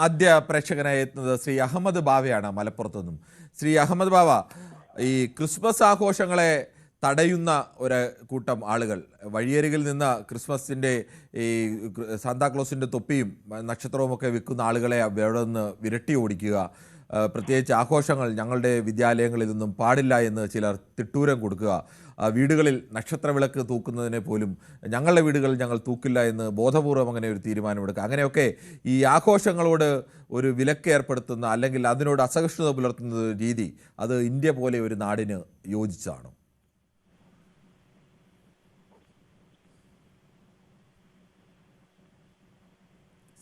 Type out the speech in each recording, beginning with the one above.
ആദ്യ പ്രേക്ഷകനായി എത്തുന്നത് ശ്രീ അഹമ്മദ് ബാവയാണ് മലപ്പുറത്തു നിന്നും. ശ്രീ അഹമ്മദ് ബാവ, ഈ ക്രിസ്മസ് ആഘോഷങ്ങളെ തടയുന്ന ഒരു കൂട്ടം ആളുകൾ വഴിയരികിൽ നിന്ന് ക്രിസ്മസിൻ്റെ ഈ സാന്താക്ലോസിൻ്റെ തൊപ്പിയും നക്ഷത്രവും ഒക്കെ വിൽക്കുന്ന ആളുകളെ അവിടെ നിന്ന് വിരട്ടി ഓടിക്കുക, പ്രത്യേകിച്ച് ആഘോഷങ്ങൾ ഞങ്ങളുടെ വിദ്യാലയങ്ങളിൽ നിന്നും പാടില്ല എന്ന് ചിലർ തിട്ടൂരം കൊടുക്കുക, വീടുകളിൽ നക്ഷത്രവിളക്ക് തൂക്കുന്നതിനെ പോലും ഞങ്ങളുടെ വീടുകളിൽ ഞങ്ങൾ തൂക്കില്ല എന്ന് ബോധപൂർവം അങ്ങനെ ഒരു തീരുമാനമെടുക്കുക, അങ്ങനെയൊക്കെ ഈ ആഘോഷങ്ങളോട് ഒരു വിലക്ക് ഏർപ്പെടുത്തുന്ന അല്ലെങ്കിൽ അതിനോട് അസഹിഷ്ണുത പുലർത്തുന്ന രീതി അത് ഇന്ത്യ പോലെ ഒരു നാടിന് യോജിച്ചതാണ്?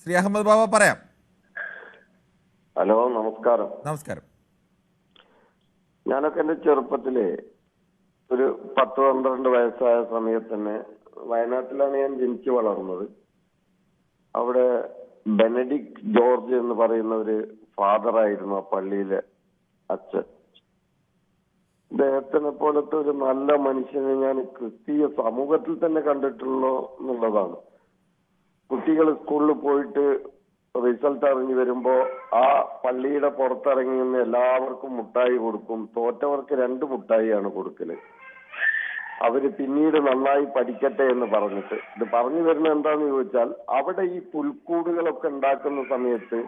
ശ്രീ അഹമ്മദ് ബാബ പറയാം. ഹലോ, നമസ്കാരം. നമസ്കാരം. ഞാനൊക്കെ എൻ്റെ ചെറുപ്പത്തില് ഒരു 10-12 വയസ്സായ സമയത്ത് തന്നെ വയനാട്ടിലാണ് ഞാൻ ജനിച്ചു വളർന്നത്. അവിടെ ബെനഡിക്ട് ജോർജ് എന്ന് പറയുന്ന ഒരു ഫാദർ ആയിരുന്നു ആ പള്ളിയിലെ അച്ഛൻ. അദ്ദേഹത്തിനെ പോലത്തെ ഒരു നല്ല മനുഷ്യനെ ഞാൻ ക്രിസ്തീയ സമൂഹത്തിൽ തന്നെ കണ്ടിട്ടുള്ളൂ എന്നുള്ളതാണ്. കുട്ടികൾ സ്കൂളിൽ പോയിട്ട് റിസൾട്ട് അറിഞ്ഞു വരുമ്പോ ആ പള്ളിയുടെ പുറത്തിറങ്ങി നിന്ന് എല്ലാവർക്കും മുട്ടായി കൊടുക്കും. തോറ്റവർക്ക് 2 മുട്ടായിയാണ് കൊടുക്കല്. അവര് പിന്നീട് നന്നായി പഠിക്കട്ടെ എന്ന് പറഞ്ഞിട്ട്. ഇത് പറഞ്ഞു വരുന്നത് എന്താന്ന് ചോദിച്ചാൽ, അവിടെ ഈ പുൽക്കൂടുകളൊക്കെ ഉണ്ടാക്കുന്ന സമയത്ത്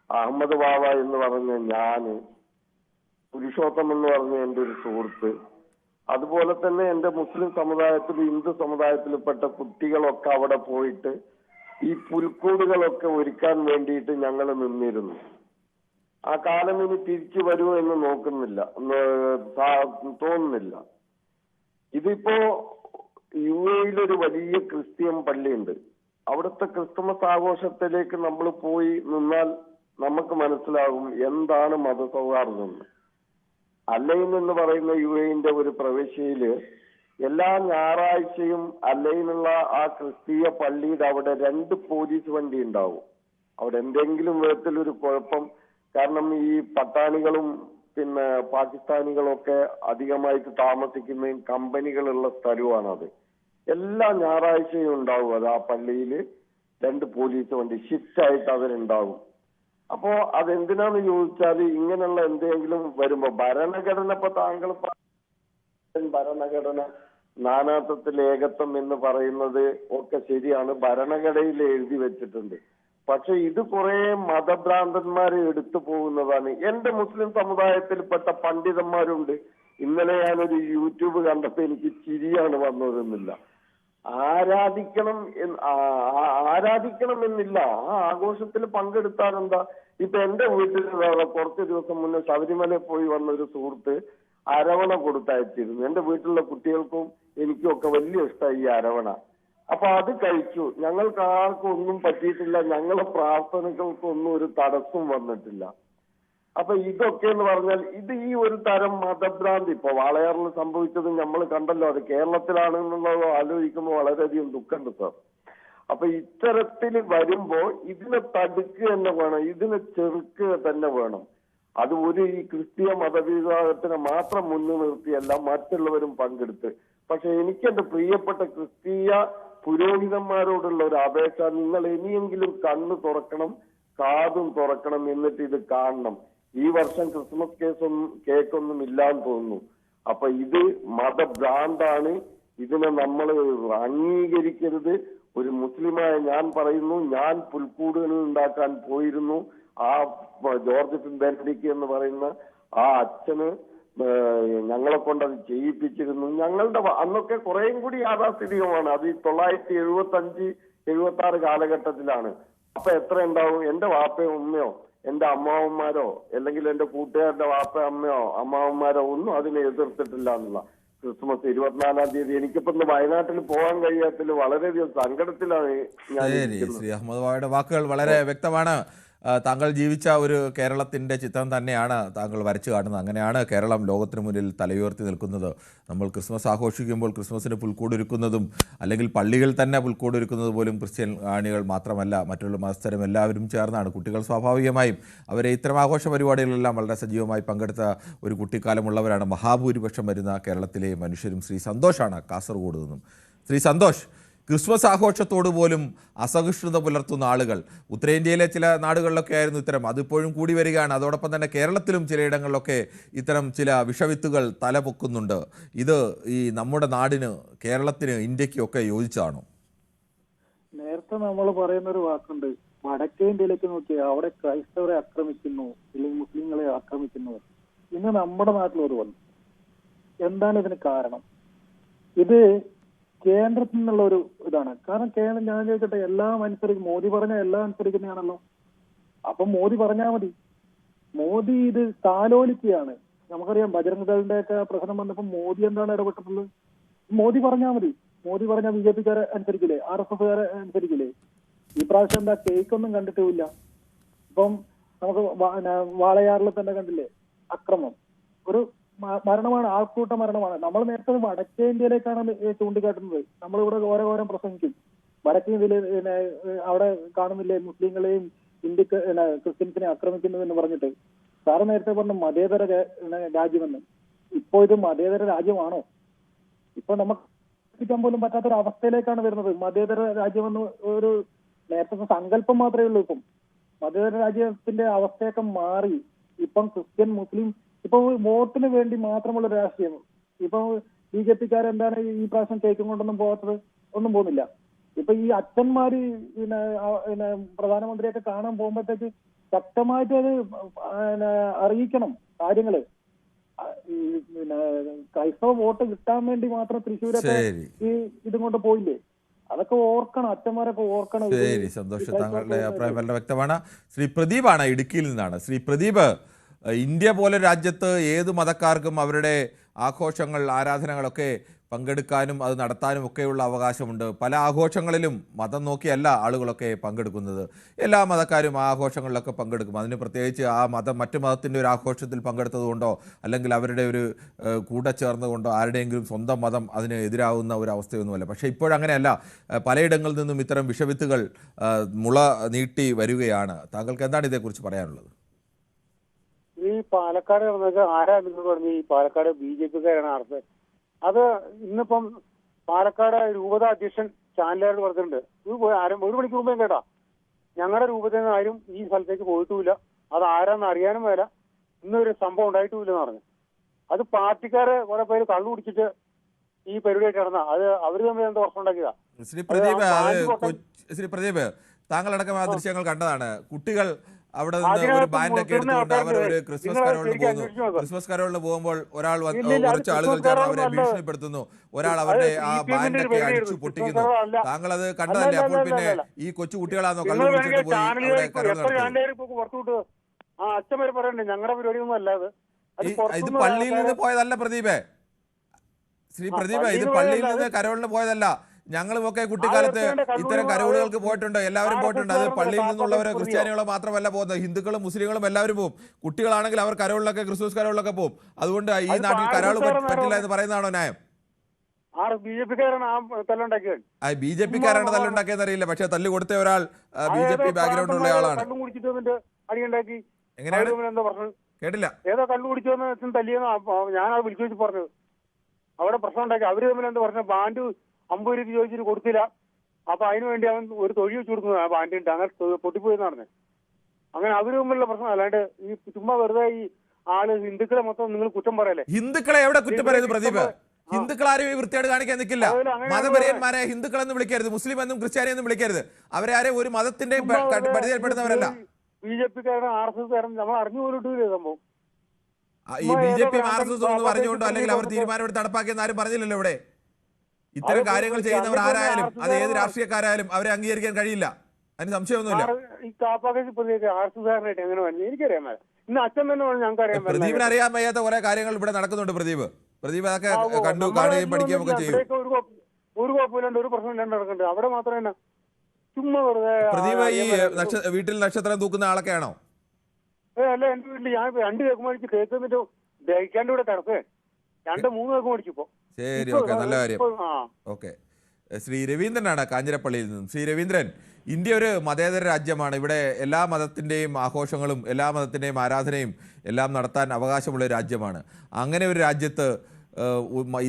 അഹമ്മദ് ബാവ എന്ന് പറഞ്ഞ ഞാന്, പുരുഷോത്തം എന്ന് പറഞ്ഞ എൻ്റെ ഒരു സുഹൃത്ത്, അതുപോലെ തന്നെ എൻ്റെ മുസ്ലിം സമുദായത്തിലും ഹിന്ദു സമുദായത്തിൽപ്പെട്ട കുട്ടികളൊക്കെ അവിടെ പോയിട്ട് ഈ പുൽക്കൂടുകളൊക്കെ ഒരുക്കാൻ വേണ്ടിയിട്ട് ഞങ്ങൾ നിന്നിരുന്നു. ആ കാലം ഇനി തിരിച്ചു വരുമോ എന്ന് തോന്നുന്നില്ല. ഇതിപ്പോ UAE-യിലൊരു വലിയ ക്രിസ്ത്യൻ പള്ളിയുണ്ട്. അവിടുത്തെ ക്രിസ്തുമസ് ആഘോഷത്തിലേക്ക് നമ്മൾ പോയി നിന്നാൽ നമുക്ക് മനസ്സിലാകും എന്താണ് മതസൗഹാർദ്ദം. അല്ലൈൻ എന്ന് പറയുന്ന UAE-ന്റെ ഒരു പ്രവിശ്യയില് എല്ലാ ഞായറാഴ്ചയും അല്ലൈനുള്ള ആ ക്രിസ്തീയ പള്ളിയുടെ അവിടെ 2 പോലീസ് വണ്ടി ഉണ്ടാവും. അവിടെ എന്തെങ്കിലും വിധത്തിലൊരു കുഴപ്പം, കാരണം ഈ പട്ടാണികളും പിന്നെ പാകിസ്ഥാനികളൊക്കെ അധികമായിട്ട് താമസിക്കുന്ന കമ്പനികളുള്ള സ്ഥലമാണത്. എല്ലാ ഞായറാഴ്ചയും ഉണ്ടാവും അത്. ആ പള്ളിയിൽ 2 പോലീസ് വണ്ടി ഷിഫ്റ്റ് ആയിട്ട് അവരുണ്ടാവും. അപ്പോ അതെന്തിനാന്ന് ചോദിച്ചാൽ, ഇങ്ങനെയുള്ള എന്തെങ്കിലും വരുമ്പോ ഭരണഘടന, ഇപ്പൊ താങ്കൾ ഭരണഘടന നാനാത്വത്തിൽ ഏകത്വം എന്ന് പറയുന്നത് ഒക്കെ ശരിയാണ്, ഭരണഘടനയിൽ എഴുതി വെച്ചിട്ടുണ്ട്. പക്ഷെ ഇത് കുറെ മതഭ്രാന്തന്മാരെ എടുത്തു പോകുന്നതാണ്. എന്റെ മുസ്ലിം സമുദായത്തിൽപ്പെട്ട പണ്ഡിതന്മാരുണ്ട്. ഇന്നലെ ഞാനൊരു യൂട്യൂബ് കണ്ടപ്പോ എനിക്ക് ചിരിയാണ് വന്നതെന്നില്ല. ആരാധിക്കണം എന്നില്ല, ആ ആഘോഷത്തിൽ പങ്കെടുത്താൽ എന്താ? ഇപ്പൊ എന്റെ വീട്ടിൽ കുറച്ച് ദിവസം മുന്നേ ശബരിമല പോയി വന്ന ഒരു സുഹൃത്ത് അരവണ കൊടുത്തയച്ചിരുന്നു. എന്റെ വീട്ടിലുള്ള കുട്ടികൾക്കും എനിക്കും ഒക്കെ വലിയ ഇഷ്ടമായി ഈ അരവണ. അപ്പൊ അത് കഴിച്ചു. ഞങ്ങൾക്ക് ആർക്കും ഒന്നും പറ്റിയിട്ടില്ല, ഞങ്ങളെ പ്രാർത്ഥനകൾക്കൊന്നും ഒരു തടസ്സം വന്നിട്ടില്ല. അപ്പൊ ഇതൊക്കെ എന്ന് പറഞ്ഞാൽ ഇത് ഈ ഒരു തരം മതഭ്രാന്തി ഇപ്പൊ വാളയാറിൽ സംഭവിച്ചത് നമ്മൾ കണ്ടല്ലോ. അത് കേരളത്തിലാണെന്നുള്ളത് ആലോചിക്കുമ്പോൾ വളരെയധികം ദുഃഖമുണ്ട് സാർ. അപ്പൊ ഇത്തരത്തിൽ വരുമ്പോ ഇതിനെ തടുക്കുക തന്നെ വേണം, ഇതിനെ ചെറുക്കുക തന്നെ വേണം. അത് ഈ ക്രിസ്തീയ മതവിഭാഗത്തിനെ മാത്രം മുന്നിൽ നിർത്തിയല്ല, മറ്റുള്ളവരും പങ്കെടുത്ത്. പക്ഷെ എനിക്ക് എന്റെ പ്രിയപ്പെട്ട ക്രിസ്തീയ പുരോഹിതന്മാരോടുള്ള ഒരു അപേക്ഷ, നിങ്ങൾ ഇനിയെങ്കിലും കണ്ണ് തുറക്കണം, കാതും തുറക്കണം, എന്നിട്ട് ഇത് കാണണം. ഈ വർഷം ക്രിസ്മസ് കേക്കൊന്നും ഇല്ലാന്ന് തോന്നുന്നു. അപ്പൊ ഇത് മതഭ്രാന്താണ്. ഇതിനെ നമ്മൾ അംഗീകരിക്കരുത്. ഒരു മുസ്ലിമായ ഞാൻ പറയുന്നു, ഞാൻ പുൽക്കൂടുകൾ ഉണ്ടാക്കാൻ പോയിരുന്നു. ആ ജോർജ് ബെനഡിക്ട് എന്ന് പറയുന്ന ആ അച്ഛന് ഞങ്ങളെ കൊണ്ട് അത് ചെയ്യിപ്പിച്ചിരുന്നു. ഞങ്ങളുടെ അന്നൊക്കെ കുറേയും കൂടി യാഥാസ്ഥിതികമാണ്. അത് 1975-76 കാലഘട്ടത്തിലാണ്. അപ്പൊ എത്ര ഉണ്ടാവും? എന്റെ വാപ്പയോ ഉമ്മയോ എന്റെ അമ്മാവന്മാരോ അല്ലെങ്കിൽ എന്റെ കൂട്ടുകാരുടെ വാപ്പ അമ്മയോ അമ്മാവന്മാരോ ഒന്നും അതിനെ എതിർത്തിട്ടില്ല എന്നുള്ള. ക്രിസ്മസ് 24-ാം തീയതി എനിക്കിപ്പോ ഇന്ന് വയനാട്ടിൽ പോകാൻ കഴിയാത്തതിൽ വളരെയധികം സങ്കടത്തിലാണ് ഞാൻ. ശ്രീ അഹമ്മദ് ബാവയുടെ വാക്കുകൾ വളരെ വ്യക്തമാണ്. താങ്കൾ ജീവിച്ച ഒരു കേരളത്തിൻ്റെ ചിത്രം തന്നെയാണ് താങ്കൾ വരച്ചു കാണുന്നത്. അങ്ങനെയാണ് കേരളം ലോകത്തിന് മുന്നിൽ തലയുയർത്തി നിൽക്കുന്നത്. നമ്മൾ ക്രിസ്മസ് ആഘോഷിക്കുമ്പോൾ ക്രിസ്മസിന് പുൽക്കൂടൊരുക്കുന്നതും അല്ലെങ്കിൽ പള്ളികൾ തന്നെ പുൽക്കൂടൊരുക്കുന്നത് പോലും ക്രിസ്ത്യൻ ആണികൾ മാത്രമല്ല, മറ്റുള്ള മതസ്ഥരും എല്ലാവരും ചേർന്നാണ്. കുട്ടികൾ സ്വാഭാവികമായും അവരെ ഇത്തരം ആഘോഷ പരിപാടികളിലെല്ലാം വളരെ സജീവമായി പങ്കെടുത്ത ഒരു കുട്ടിക്കാലമുള്ളവരാണ് മഹാഭൂരിപക്ഷം വരുന്ന കേരളത്തിലെ മനുഷ്യരും. ശ്രീ സന്തോഷാണ് കാസർഗോഡ് നിന്നും. ശ്രീ സന്തോഷ്, ക്രിസ്മസ് ആഘോഷത്തോട് പോലും അസഹിഷ്ണുത പുലർത്തുന്ന ആളുകൾ ഉത്തരേന്ത്യയിലെ ചില നാടുകളിലൊക്കെ ആയിരുന്നു ഇത്തരം, അതിപ്പോഴും കൂടി വരികയാണ്. അതോടൊപ്പം തന്നെ കേരളത്തിലും ചിലയിടങ്ങളിലൊക്കെ ഇത്തരം ചില വിഷവിത്തുകൾ തലപൊക്കുന്നുണ്ട്. ഇത് ഈ നമ്മുടെ നാടിന്, കേരളത്തിന്, ഇന്ത്യക്കൊക്കെ യോജിച്ചതാണോ? നേരത്തെ നമ്മൾ പറയുന്ന ഒരു വാക്കുണ്ട്, വടക്കേ ഇന്ത്യയിലേക്ക് നോക്കിയാൽ അവിടെ ക്രൈസ്തവരെ ആക്രമിക്കുന്നു അല്ലെങ്കിൽ മുസ്ലിങ്ങളെ ആക്രമിക്കുന്നു. ഇന്ന് നമ്മുടെ നാട്ടിൽ ഒരു വന്നു. എന്താണ് ഇതിന് കാരണം? ഇത് കേന്ദ്രത്തിൽ നിന്നുള്ള ഒരു ഇതാണ്. കാരണം കേന്ദ്രം, ഞാൻ ചോദിക്കട്ടെ, എല്ലാം അനുസരിക്കും, മോദി പറഞ്ഞ എല്ലാം അനുസരിക്കുന്നതാണല്ലോ. അപ്പം മോദി പറഞ്ഞാൽ മതി. മോദി ഇത് താലോലിക്കുകയാണ്. നമുക്കറിയാം ബജറംഗ് ദളിന്റെ ഒക്കെ പ്രശ്നം വന്നപ്പോൾ മോദി എന്താണ് ഇടപെട്ടിട്ടുള്ളത്? മോദി പറഞ്ഞാൽ മതി. മോദി പറഞ്ഞാൽ BJP അനുസരിക്കില്ലേ? RSSകാരെ അനുസരിക്കില്ലേ? ഈ പ്രാവശ്യം എന്താ കേക്കൊന്നും കണ്ടിട്ടില്ല. ഇപ്പം നമുക്ക് വാളയാറിൽ തന്നെ കണ്ടില്ലേ അക്രമം, ഒരു മരണമാണ്, ആൾക്കൂട്ട മരണമാണ്. നമ്മൾ നേരത്തെ വടക്കേ ഇന്ത്യയിലേക്കാണ് ചൂണ്ടിക്കാട്ടുന്നത്. നമ്മളിവിടെ ഓരോ പ്രസംഗിക്കും. വടക്കേ ഇന്ത്യയിൽ അവിടെ കാണുന്നില്ലേ മുസ്ലിങ്ങളെയും ക്രിസ്ത്യൻസിനെ ആക്രമിക്കുന്നു എന്ന് പറഞ്ഞിട്ട്. സാറ് നേരത്തെ പറഞ്ഞ മതേതര രാജ്യമെന്ന്. ഇപ്പോ ഇത് മതേതര രാജ്യമാണോ? ഇപ്പൊ നമുക്ക് ാൻ പോലും പറ്റാത്തൊരു അവസ്ഥയിലേക്കാണ് വരുന്നത്. മതേതര രാജ്യമെന്ന് ഒരു നേരത്തെ സങ്കല്പം മാത്രമേ ഉള്ളൂ. ഇപ്പം മതേതര രാജ്യത്തിന്റെ അവസ്ഥയൊക്കെ മാറി. ഇപ്പം ക്രിസ്ത്യൻ, മുസ്ലിം, ഇപ്പൊ വോട്ടിന് വേണ്ടി മാത്രമുള്ള രാഷ്ട്രീയം. ഇപ്പൊ BJP-ക്കാരെന്താണ് ഈ പ്രാവശ്യം കേക്കും കൊണ്ടൊന്നും പോകാത്തത്? ഒന്നും പോകുന്നില്ല. ഇപ്പൊ ഈ അച്ഛന്മാര് പ്രധാനമന്ത്രിയൊക്കെ കാണാൻ പോകുമ്പോഴത്തേക്ക് ശക്തമായിട്ട് അത് അറിയിക്കണം കാര്യങ്ങള്. ക്രൈസ്തവ വോട്ട് കിട്ടാൻ വേണ്ടി മാത്രം തൃശ്ശൂരൊക്കെ ഈ ഇതും കൊണ്ട് പോയില്ലേ? അതൊക്കെ ഓർക്കണം, അച്ഛന്മാരൊക്കെ ഓർക്കണം. ശരി, സന്തോഷം. താങ്കളുടെ അഭിപ്രായം വളരെ വ്യക്തമാണ്. ശ്രീ പ്രദീപാണ് ഇടുക്കിയിൽ നിന്നാണ്. ശ്രീ പ്രദീപ്, ഇന്ത്യ പോലെ രാജ്യത്ത് ഏത് മതക്കാർക്കും അവരുടെ ആഘോഷങ്ങൾ, ആരാധനകളൊക്കെ പങ്കെടുക്കാനും അത് നടത്താനും ഒക്കെയുള്ള അവകാശമുണ്ട്. പല ആഘോഷങ്ങളിലും മതം നോക്കിയല്ല ആളുകളൊക്കെ പങ്കെടുക്കുന്നത്. എല്ലാ മതക്കാരും ആ ആഘോഷങ്ങളിലൊക്കെ പങ്കെടുക്കും. അതിന് പ്രത്യേകിച്ച് ആ മതം മറ്റു മതത്തിൻ്റെ ഒരു ആഘോഷത്തിൽ പങ്കെടുത്തതുകൊണ്ടോ അല്ലെങ്കിൽ അവരുടെ ഒരു കൂടെ ചേർന്നുകൊണ്ടോ ആരുടെയെങ്കിലും സ്വന്തം മതം അതിന് എതിരാവുന്ന ഒരു അവസ്ഥയൊന്നുമല്ല. പക്ഷേ ഇപ്പോഴങ്ങനെയല്ല. പലയിടങ്ങളിൽ നിന്നും ഇത്തരം വിഷവിത്തുകൾ മുള നീട്ടി വരികയാണ്. താങ്കൾക്ക് എന്താണ് ഇതേക്കുറിച്ച് പറയാനുള്ളത്? ഈ പാലക്കാട് നടന്നത് ആരാ നിങ്ങൾ പറഞ്ഞു? ഈ പാലക്കാട് BJP-ക്കാരാണ് നടത്തുന്നത്. അത് ഇന്നിപ്പം പാലക്കാട് രൂപത അധ്യക്ഷൻ ചാനലുകാരോട് പറഞ്ഞിട്ടുണ്ട്. ഒരു മണിക്കൂർ മുമ്പേ കേട്ടാ, ഞങ്ങളുടെ രൂപതയിൽ നിന്ന് ആരും ഈ സ്ഥലത്തേക്ക് പോയിട്ടുമില്ല, അത് ആരാന്ന് അറിയാനും വേല, ഇന്നൊരു സംഭവം ഉണ്ടായിട്ടുമില്ല എന്ന് പറഞ്ഞു. അത് പാർട്ടിക്കാരെ കുറെ പേര് കള്ളു കുടിച്ചിട്ട് ഈ പരിപാടിയായിട്ട് നടന്ന, അത് അവര് തമ്മിൽ എന്താ പ്രശ്നം ഉണ്ടാക്കിയതാ. ശ്രീ പ്രദീപ്, താങ്കളടക്കം ആ ദൃശ്യങ്ങൾ കണ്ടതാണ്. കുട്ടികൾ അവിടെ നിന്ന് ഒരു ബാൻഡൊക്കെ എടുത്തുകൊണ്ട് അവർ ഒരു ക്രിസ്മസ് കരോളിന് പോകുന്നു. ക്രിസ്മസ് കരോളിന് പോകുമ്പോൾ കുറച്ച് ആളുകൾ ചേർന്ന് അവരെ ഭീഷണിപ്പെടുത്തുന്നു. ഒരാൾ അവരുടെ ആ ബാൻഡൊക്കെ അടിച്ചു പൊട്ടിക്കുന്നു. താങ്കൾ അത് കണ്ടതല്ലേ? അപ്പോൾ പിന്നെ ഈ കൊച്ചു കുട്ടികളാണോ കള്ളു കുടിച്ചിട്ട് പോയി അവിടെ കരോൾ നടത്തുന്നത്? അച്ഛന്മാര് പറയണ്ടേ ഞങ്ങളുടെ പരിപാടിയൊന്നും അല്ലാതെ. ഇത് പള്ളിയിൽ നിന്ന് പോയതല്ല പ്രദീപേ. ശ്രീ പ്രദീപ്, ഇത് പള്ളിയിൽ നിന്ന് കരോളിന് പോയതല്ല. ഞങ്ങളുമൊക്കെ കുട്ടിക്കാലത്ത് ഇത്തരം കരോളുകൾക്ക് പോയിട്ടുണ്ട്, എല്ലാവരും പോയിട്ടുണ്ട്. അത് പള്ളിയിൽ നിന്നുള്ളവരോ ക്രിസ്ത്യാനികളോ മാത്രമല്ല പോകുന്നത്, ഹിന്ദുക്കളും മുസ്ലിങ്ങളും എല്ലാവരും പോകും. കുട്ടികളാണെങ്കിൽ അവർ കരോളിലൊക്കെ, ക്രിസ്മസ് കരോളിലൊക്കെ പോകും. അതുകൊണ്ട് ഈ നാട്ടിൽ കരോൾ പറ്റില്ല എന്ന് പറയുന്നതാണോ ന്യായം? BJP-ക്കാരാണ് തല്ലുണ്ടാക്കിയെന്ന് അറിയില്ല, പക്ഷെ തല്ല് കൊടുത്ത ഒരാൾ BJP ബാക്ക്ഗ്രൗണ്ട് ഉള്ള ആളാണ്. എങ്ങനെയാണ്? കേട്ടില്ല. ഏതോ കള്ളു കുടിച്ചോന്ന് തല്ലിയെന്ന് ഞാനത് വിളിച്ചു വെച്ച് പറഞ്ഞത്. അവിടെ പ്രശ്നം ഉണ്ടാക്കി. അവര് തമ്മിൽ എന്താ പറഞ്ഞ, ബാൻഡ് 50 രൂപ ചോദിച്ചിട്ട് കൊടുത്തില്ല. അപ്പൊ അതിനു വേണ്ടി അവൻ ഒരു തൊഴി വെച്ച് കൊടുക്കുന്നത് ആ ബാൻഡിട്ട്, അങ്ങനെ പൊട്ടിപ്പോയെന്ന് പറഞ്ഞത്. അങ്ങനെ അവര് തമ്മിലുള്ള പ്രശ്നം. അല്ലാണ്ട് ഈ ചുമ്മാ വെറുതെ ഈ ആള് ഹിന്ദുക്കളെ മൊത്തം നിങ്ങൾ കുറ്റം പറയല്ലേ? ഹിന്ദുക്കളെ എവിടെ കുറ്റം പറയുന്നത് പ്രദീപ്? ഹിന്ദുക്കൾ ആരും ഈ വൃത്തിയായിട്ട് കാണിക്കാൻ നിൽക്കില്ല. മതപരിയന്മാരെ ഹിന്ദുക്കൾ എന്നും വിളിക്കരുത്, മുസ്ലിം എന്നും ക്രിസ്ത്യാനി എന്നും വിളിക്കരുത്. അവരെ ആരെയും ഒരു മതത്തിന്റെ പരിധിയിൽപ്പെടുന്നവരല്ല. BJP-ക്കാരനും RSS-കാരനും നമ്മൾ അറിഞ്ഞു പോലിട്ടില്ലേ സംഭവം? ഈ BJP RSS എന്ന് പറഞ്ഞുകൊണ്ടോ അല്ലെങ്കിൽ അവർ തീരുമാനമെടുത്ത് നടപ്പാക്കിയെന്ന് ആരും പറഞ്ഞില്ലല്ലോ ഇവിടെ. ഇത്തരം കാര്യങ്ങൾ ചെയ്യുന്നവർ ആരായാലും, അത് ഏത് രാഷ്ട്രീയക്കാരായാലും അവരെ അംഗീകരിക്കാൻ കഴിയില്ല. അതിന് സംശയമൊന്നുമില്ല. ഈ RSS-കാരനായിട്ട് എങ്ങനെ വന്നു എനിക്കറിയാൻ മേല. ഇന്ന് അച്ഛൻ തന്നെ ഞങ്ങൾക്ക് അറിയാൻ. പ്രദീപിന് അറിയാൻ വയ്യാത്ത കുറെ കാര്യങ്ങൾ ഇവിടെ നടക്കുന്നുണ്ട്. പ്രദീപ് അതൊക്കെ കണ്ടു കാണുകയും പഠിക്കുകയും ഒക്കെ ചെയ്യും. ഒരു കുഴപ്പമില്ലാണ്ട് ഒരു പ്രശ്നം ഇല്ലാണ്ട് നടക്കുന്നുണ്ട്. അവിടെ മാത്രം തന്നെ ചുമ്മാ വെറുതെ. പ്രദീപ് ഈ വീട്ടിൽ നക്ഷത്രം തൂക്കുന്ന ആളൊക്കെയാണോ? അല്ല, എന്റെ വീട്ടിൽ ഞാൻ 2 കേക്ക് മേടിച്ച് കേക്ക് എന്നിട്ട് ദഹിക്കാണ്ട് ഇവിടെ കിടക്കേ 2-3 കേക്ക് മേടിച്ചിപ്പോ. ശരി, ഓക്കെ, നല്ല കാര്യം. ഓക്കെ, ശ്രീ രവീന്ദ്രനാണ് കാഞ്ഞിരപ്പള്ളിയിൽ നിന്നും. ശ്രീ രവീന്ദ്രൻ, ഇന്ത്യ ഒരു മതേതര രാജ്യമാണ്. ഇവിടെ എല്ലാ മതത്തിൻ്റെയും ആഘോഷങ്ങളും എല്ലാ മതത്തിൻ്റെയും ആരാധനയും എല്ലാം നടത്താൻ അവകാശമുള്ള രാജ്യമാണ്. അങ്ങനെ ഒരു രാജ്യത്ത്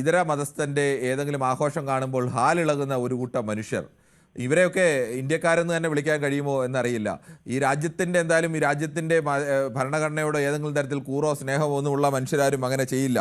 ഇതര മതസ്ഥൻ്റെ ഏതെങ്കിലും ആഘോഷം കാണുമ്പോൾ ഹാലിളകുന്ന ഒരു കൂട്ടം മനുഷ്യർ, ഇവരെയൊക്കെ ഇന്ത്യക്കാരെന്ന് തന്നെ വിളിക്കാൻ കഴിയുമോ എന്നറിയില്ല. ഈ രാജ്യത്തിൻ്റെ എന്തായാലും ഈ രാജ്യത്തിൻ്റെ ഭരണഘടനയോട് ഏതെങ്കിലും തരത്തിൽ കൂറോ സ്നേഹമോ ഒന്നുമുള്ള മനുഷ്യരാരും അങ്ങനെ ചെയ്യില്ല.